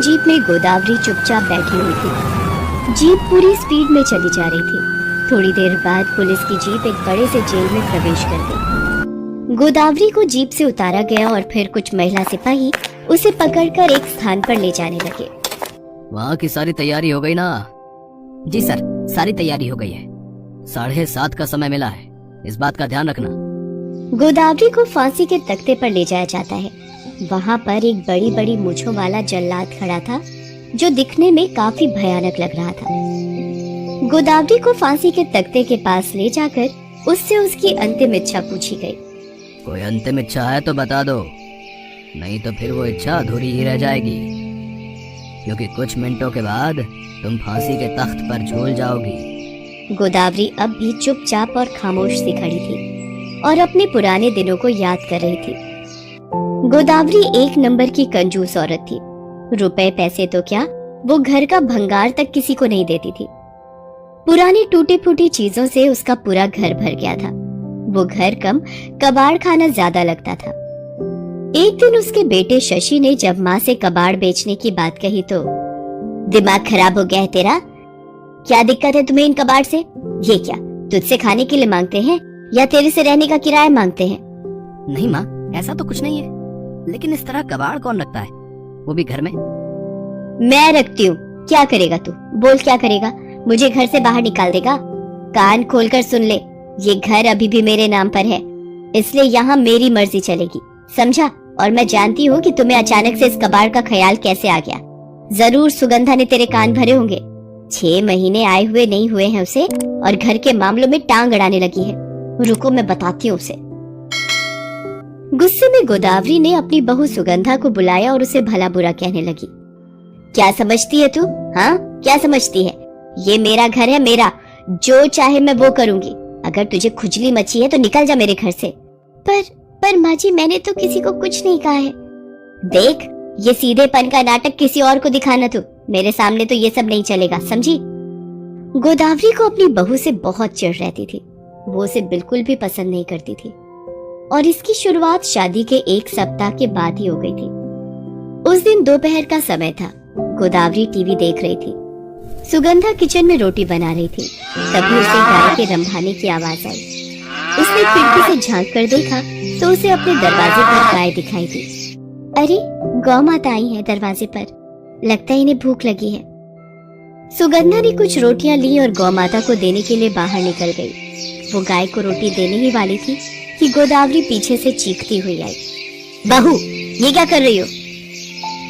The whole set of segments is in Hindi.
जीप में गोदावरी चुपचाप बैठी हुई थी। जीप पूरी स्पीड में चली जा रही थी। थोड़ी देर बाद पुलिस की जीप एक बड़े से जेल में प्रवेश कर गई। गोदावरी को जीप से उतारा गया और फिर कुछ महिला सिपाही उसे पकड़कर एक स्थान पर ले जाने लगे। वहाँ की सारी तैयारी हो गई ना? जी सर, सारी तैयारी हो गई है। 7:30 का समय मिला है, इस बात का ध्यान रखना। गोदावरी को फांसी के तख्ते पर ले जाया जाता है। वहाँ पर एक बड़ी बड़ी मूंछों वाला जल्लाद खड़ा था जो दिखने में काफी भयानक लग रहा था। गोदावरी को फांसी के तख्ते के पास ले जाकर उससे उसकी अंतिम इच्छा पूछी गई। कोई अंतिम इच्छा है तो बता दो, नहीं तो फिर वो इच्छा अधूरी ही रह जाएगी, क्योंकि कुछ मिनटों के बाद तुम फांसी के तख्त पर झूल जाओगी। गोदावरी अब भी चुपचाप और खामोश सी खड़ी थी और अपने पुराने दिनों को याद कर रही थी। गोदावरी एक नंबर की कंजूस औरत थी। रुपए पैसे तो क्या, वो घर का भंगार तक किसी को नहीं देती थी। पुरानी टूटी फूटी चीजों से उसका पूरा घर भर गया था। वो घर कम कबाड़ खाना ज्यादा लगता था। एक दिन उसके बेटे शशि ने जब माँ से कबाड़ बेचने की बात कही तो, दिमाग खराब हो गया है तेरा? क्या दिक्कत है तुम्हें इन कबाड़ से? ये क्या तुझसे खाने के लिए मांगते हैं या तेरे से रहने का किराया मांगते हैं? नहीं माँ, ऐसा तो कुछ नहीं है, लेकिन इस तरह कबाड़ कौन रखता है, वो भी घर में? मैं रखती हूँ। क्या करेगा तू? बोल क्या करेगा? मुझे घर से बाहर निकाल देगा? कान खोलकर सुन ले, ये घर अभी भी मेरे नाम पर है, इसलिए यहाँ मेरी मर्जी चलेगी, समझा? और मैं जानती हूँ कि तुम्हें अचानक से इस कबाड़ का ख्याल कैसे आ गया। जरूर सुगंधा ने तेरे कान भरे होंगे। 6 महीने आए हुए नहीं हुए हैं उसे और घर के मामलों में टांग अड़ाने लगी है। रुको, मैं बताती हूँ उसे। गुस्से में गोदावरी ने अपनी बहू सुगंधा को बुलाया और उसे भला बुरा कहने लगी। क्या समझती है तू? हाँ, क्या समझती है? ये मेरा घर है, मेरा, जो चाहे मैं वो करूंगी। अगर तुझे खुजली मची है तो निकल जा मेरे घर से। पर माँ जी, मैंने तो किसी को कुछ नहीं कहा है। देख, ये सीधेपन का नाटक किसी और को दिखाना, तू मेरे सामने तो ये सब नहीं चलेगा, समझी? गोदावरी को अपनी बहू से बहुत चिढ़ रहती थी। वो उसे बिल्कुल भी पसंद नहीं करती थी और इसकी शुरुआत शादी के 1 सप्ताह के बाद ही हो गई थी। उस दिन दोपहर का समय था। गोदावरी टीवी देख रही थी। सुगंधा किचन में रोटी बना रही थी। तभी उसे गाय के रंभाने की आवाज आई। उसने खिड़की से झांक कर देखा तो उसे अपने दरवाजे पर गाय दिखाई दी। अरे, गौ माता आई है दरवाजे पर, लगता है इन्हें भूख लगी है। सुगंधा ने कुछ रोटियां ली और गौ माता को देने के लिए बाहर निकल गई। वो गाय को रोटी देने ही वाली थी कि गोदावरी पीछे से चीखती हुई आई। बहू, ये क्या कर रही हो?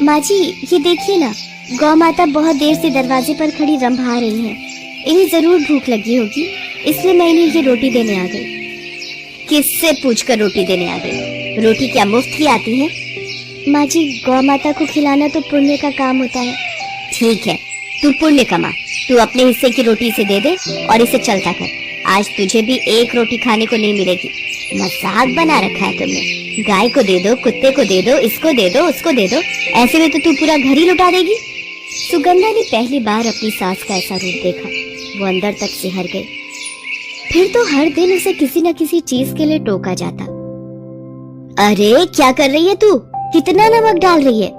माँ जी, ये देखिए ना, गौ माता बहुत देर से दरवाजे पर खड़ी रंभा रही हैं। इन्हें जरूर भूख लगी होगी, इसलिए मैं इन्हें ये रोटी देने आ गई। किससे पूछकर रोटी देने आ गई? रोटी क्या मुफ्त की आती है? माँ जी, गौ माता को खिलाना तो पुण्य का काम होता है। ठीक है, तू पुण्य कमा, तू अपने हिस्से की रोटी इसे दे दे और इसे चलता कर। आज तुझे भी 1 रोटी खाने को नहीं मिलेगी। मजाक बना रखा है तुमने। गाय को दे दो, कुत्ते को दे दो, इसको दे दो, उसको दे दो, ऐसे में तो तू पूरा घर ही लुटा देगी। सुगंधा ने पहली बार अपनी सास का ऐसा रूप देखा। वो अंदर तक सिहर गई। फिर तो हर दिन उसे किसी न किसी चीज के लिए टोका जाता। अरे, क्या कर रही है तू? कितना नमक डाल रही है?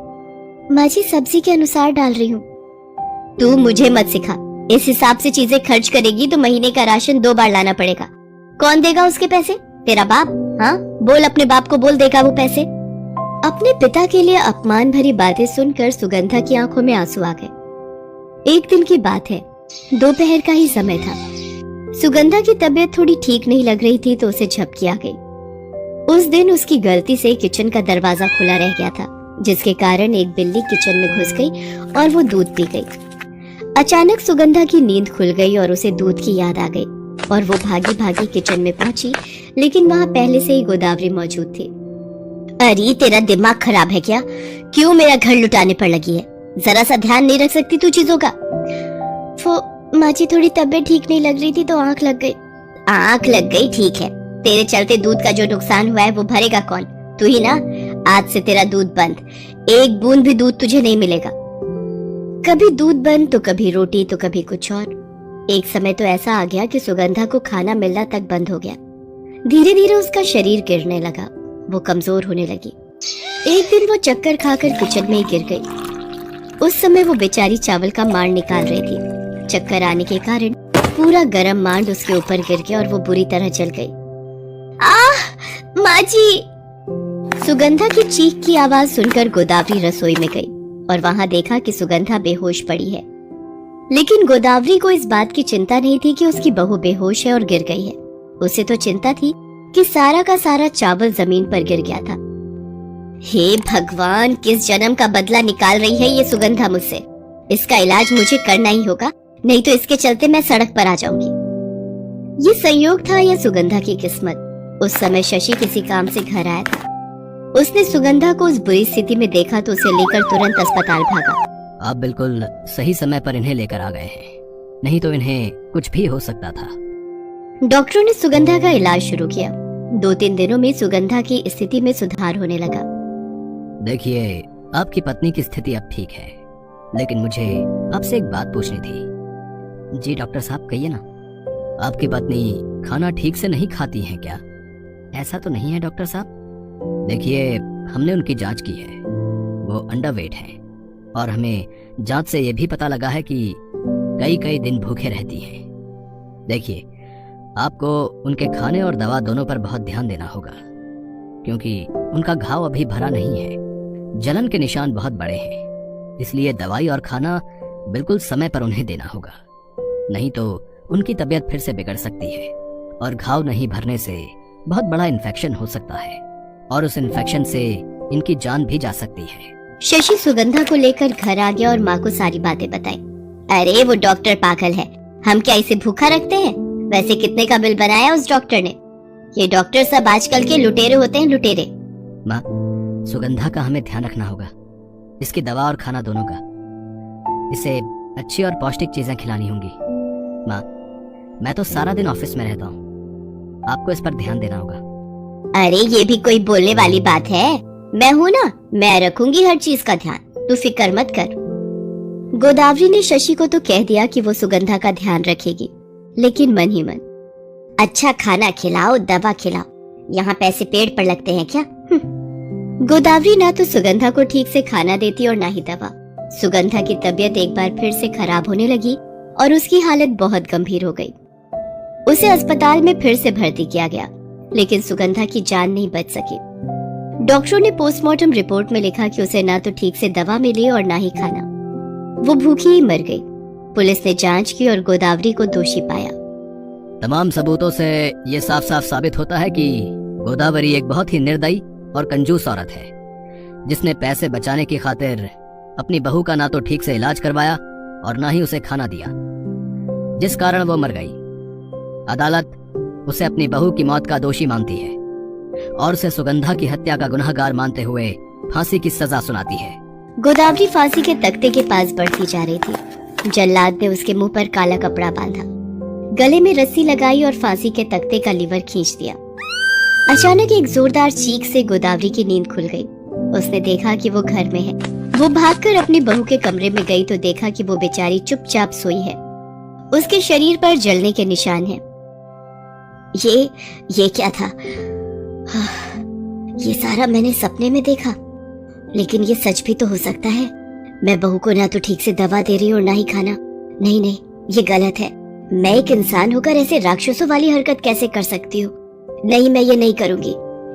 माँ जी, सब्जी के अनुसार डाल रही हूँ। तू मुझे मत सिखा। इस हिसाब से चीजें खर्च करेगी तो महीने का राशन 2 बार लाना पड़ेगा। कौन देगा उसके पैसे? तेरा बाप? हाँ, बोल, अपने बाप को बोल, देगा वो पैसे। अपने पिता के लिए अपमान भरी बातें सुनकर सुगंधा की आंखों में आंसू आ गए। एक दिन की बात है, दोपहर का ही समय था। सुगंधा की तबीयत थोड़ी ठीक नहीं लग रही थी तो उसे झपकी आ गई। उस दिन उसकी गलती से किचन का दरवाजा खुला रह गया था, जिसके कारण एक बिल्ली किचन में घुस गई और वो दूध पी गई। अचानक सुगंधा की नींद खुल गई और उसे दूध की याद आ गई और वो भागी भागी किचन में पहुंची, लेकिन वहां पहले से ही गोदावरी मौजूद थी। अरे, तेरा दिमाग खराब है क्या? क्यों मेरा घर लुटाने पर लगी है? जरा सा ध्यान नहीं रख सकती तू चीजों का? माँ जी, थोड़ी तबीयत ठीक नहीं लग रही थी तो आंख लग गई। आंख लग गई, ठीक है। तेरे चलते दूध का जो नुकसान हुआ है वो भरेगा कौन? तू ही ना। आज से तेरा दूध बंद, 1 बूंद भी दूध तुझे नहीं मिलेगा। कभी दूध बंद तो कभी रोटी तो कभी कुछ और। एक समय तो ऐसा आ गया कि सुगंधा को खाना मिलना तक बंद हो गया। धीरे धीरे उसका शरीर गिरने लगा, वो कमजोर होने लगी। एक दिन वो चक्कर खाकर किचन में ही गिर गई। उस समय वो बेचारी चावल का मांड निकाल रही थी। चक्कर आने के कारण पूरा गरम मांड उसके ऊपर गिर गया और वो बुरी तरह जल गई। आह माँ जी! सुगंधा की चीख की आवाज सुनकर गोदावरी रसोई में गई और वहां देखा कि सुगंधा बेहोश पड़ी है। लेकिन गोदावरी को इस बात की चिंता नहीं थी कि उसकी बहू बेहोश है और गिर गई है। उसे तो चिंता थी कि सारा का सारा चावल जमीन पर गिर गया था। हे भगवान, किस जन्म का बदला निकाल रही है ये सुगंधा मुझसे। इसका इलाज मुझे करना ही होगा, नहीं तो इसके चलते मैं सड़क पर आ जाऊंगी। ये संयोग था या सुगंधा की किस्मत। उस समय शशि किसी काम से घर आया था। उसने सुगंधा को उस बुरी स्थिति में देखा तो उसे लेकर तुरंत अस्पताल भागा। आप बिल्कुल सही समय पर इन्हें लेकर आ गए हैं, नहीं तो इन्हें कुछ भी हो सकता था। डॉक्टरों ने सुगंधा का इलाज शुरू किया। 2-3 दिनों में सुगंधा की स्थिति में सुधार होने लगा। देखिए, आपकी पत्नी की स्थिति अब ठीक है, लेकिन मुझे आपसे एक बात पूछनी थी। जी डॉक्टर साहब, कहिए ना। आपकी पत्नी खाना ठीक से नहीं खाती हैं क्या? ऐसा तो नहीं है डॉक्टर साहब। देखिए, हमने उनकी जांच की है, वो अंडरवेट हैं और हमें जांच से ये भी पता लगा है कि कई दिन भूखे रहती हैं। देखिए, आपको उनके खाने और दवा दोनों पर बहुत ध्यान देना होगा, क्योंकि उनका घाव अभी भरा नहीं है, जलन के निशान बहुत बड़े हैं। इसलिए दवाई और खाना बिल्कुल समय पर उन्हें देना होगा, नहीं तो उनकी तबीयत फिर से बिगड़ सकती है और घाव नहीं भरने से बहुत बड़ा इन्फेक्शन हो सकता है और उस इन्फेक्शन से इनकी जान भी जा सकती है। शशि सुगंधा को लेकर घर आ गया और माँ को सारी बातें बताई। अरे वो डॉक्टर पागल है, हम क्या इसे भूखा रखते हैं? वैसे कितने का बिल बनाया उस डॉक्टर ने? ये डॉक्टर सब आजकल के लुटेरे होते हैं, लुटेरे। माँ, सुगंधा का हमें ध्यान रखना होगा, इसकी दवा और खाना दोनों का। इसे अच्छी और पौष्टिक चीजें खिलानी होंगी। माँ, मैं तो सारा दिन ऑफिस में रहता हूँ, आपको इस पर ध्यान देना होगा। अरे ये भी कोई बोलने वाली बात है? मैं हूँ ना, मैं रखूंगी हर चीज का ध्यान, तू फिक्र मत कर। गोदावरी ने शशि को तो कह दिया कि वो सुगंधा का ध्यान रखेगी, लेकिन मन ही मन, अच्छा खाना खिलाओ, दवा खिलाओ, यहाँ पैसे पेड़ पर लगते हैं क्या? गोदावरी ना तो सुगंधा को ठीक से खाना देती और ना ही दवा। सुगंधा की तबीयत एक बार फिर से खराब होने लगी और उसकी हालत बहुत गंभीर हो गई। उसे अस्पताल में फिर से भर्ती किया गया, लेकिन सुगंधा की जान नहीं बच सकी। डॉक्टरों ने पोस्टमार्टम रिपोर्ट में लिखा कि उसे ना तो ठीक से दवा मिली और ना ही खाना। वो भूखी ही मर गई। पुलिस ने जांच की और गोदावरी को दोषी पाया। तमाम सबूतों से ये साफ साफ साबित होता है कि गोदावरी एक बहुत ही निर्दयी और कंजूस औरत है, जिसने पैसे बचाने की खातिर अपनी बहू का ना तो ठीक से इलाज करवाया और ना ही उसे खाना दिया, जिस कारण वो मर गई। अदालत उसे अपनी बहू की मौत का दोषी मानती है और उसे सुगंधा की हत्या का गुनहगार मानते हुए फांसी की सजा सुनाती है। गोदावरी फांसी के तख्ते के पास बढ़ती जा रही थी। जल्लाद ने उसके मुंह पर काला कपड़ा बांधा, गले में रस्सी लगाई और फांसी के तख्ते का लीवर खींच दिया। अचानक एक जोरदार चीख से गोदावरी की नींद खुल गई। उसने देखा कि वो घर में है। वो भागकर अपनी बहू के कमरे में गई तो देखा कि वो बेचारी चुपचाप सोई है। उसके शरीर पर जलने के निशान हैं। ये क्या था? ये सारा मैंने सपने में देखा, लेकिन ये सच भी तो हो सकता है। मैं बहू को ना तो ठीक से दवा दे रही और ना ही खाना। नहीं, ये गलत है। मैं एक इंसान होकर ऐसे राक्षसों वाली हरकत कैसे कर सकती हूँ? नहीं, मैं ये नहीं करूँगी।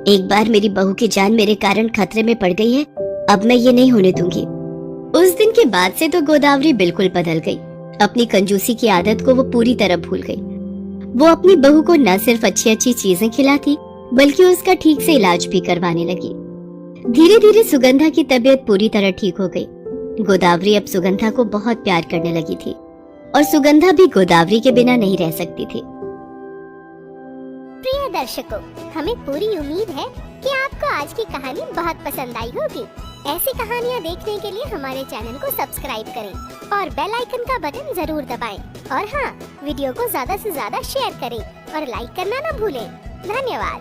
एक बार मेरी बहू की जान मेरे कारण खतरे में पड़ गई है, अब मैं ये नहीं होने दूंगी। उस दिन के बाद से तो गोदावरी बिल्कुल बदल गई। अपनी कंजूसी की आदत को वो पूरी तरह भूल गई। वो अपनी बहू को न सिर्फ अच्छी अच्छी चीजें खिलाती, बल्कि उसका ठीक से इलाज भी करवाने लगी। धीरे धीरे सुगंधा की तबीयत पूरी तरह ठीक हो गई। गोदावरी अब सुगंधा को बहुत प्यार करने लगी थी और सुगंधा भी गोदावरी के बिना नहीं रह सकती थी। प्रिय दर्शकों, हमें पूरी उम्मीद है कि आपको आज की कहानी बहुत पसंद आई होगी। ऐसी कहानियाँ देखने के लिए हमारे चैनल को सब्सक्राइब करें और बेल आइकन का बटन जरूर दबाएं। और हाँ, वीडियो को ज्यादा से ज्यादा शेयर करें और लाइक करना ना भूलें। धन्यवाद।